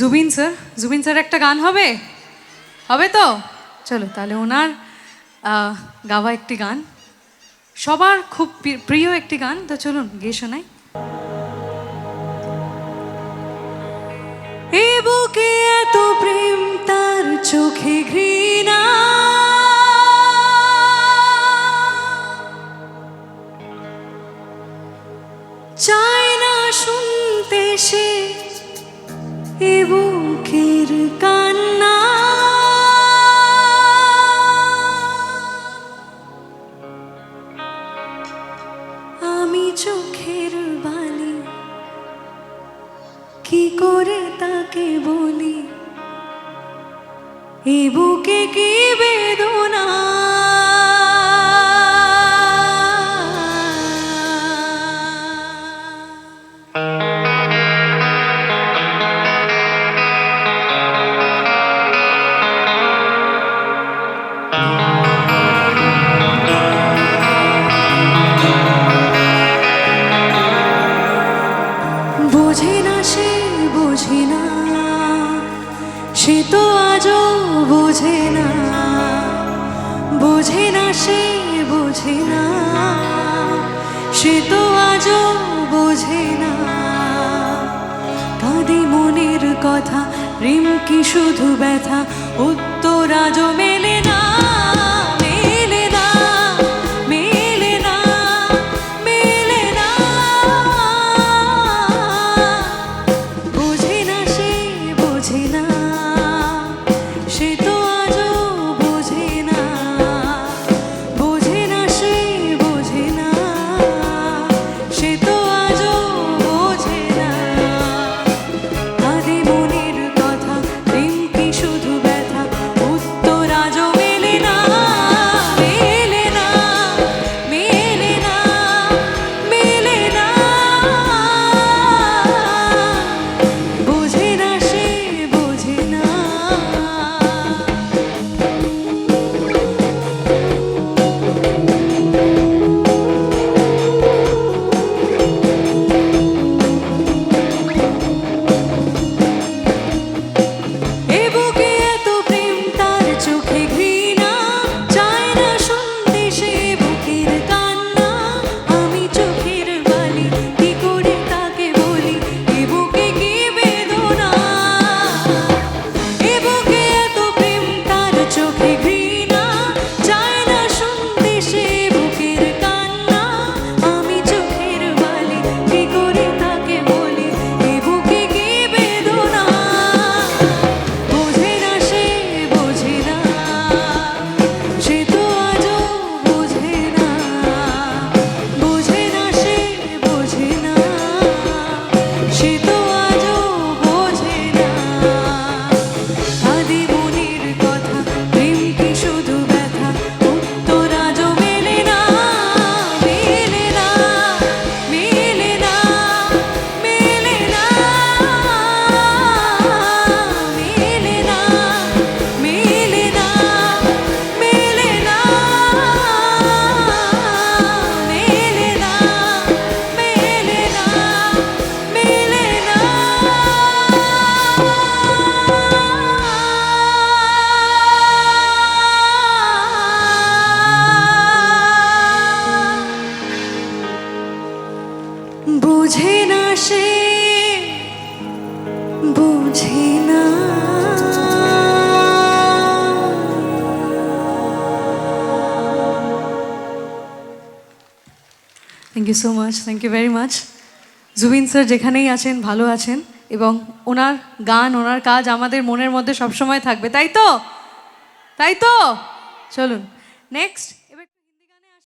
Zubeen sir একটা গান হবে হবে তো? চলো তাহলে ওনার গাওয়া একটি গান, সবার খুব প্রিয় একটি গান, তো চলুন গিয়ে শোনাই। এ বুকে এত প্রেম, তার চোখে ঘৃণা, চায় না শুনতে সে এ বুকের কান্না। আমি চোখের বালি কি করে তাকে বলি, এ বুকে কি বেদনা। বোঝে না সে, বোঝে না সে তো আজও বোঝে না, বোঝে না সে, বোঝে না সে তো আজও বোঝে না। কাঁদি মনের কথা, প্রেম কি শুধু ব্যথা, উত্তর আজও মেলে না। বোঝে না সে, বোঝে না। Thank you so much, thank you very much. Zubeen sir যেখানেই আছেন ভালো আছেন, এবং ওনার গান, ওনার কাজ আমাদের মনের মধ্যে সবসময় থাকবে, তাই তো? তাই তো? চলুন নেক্সট।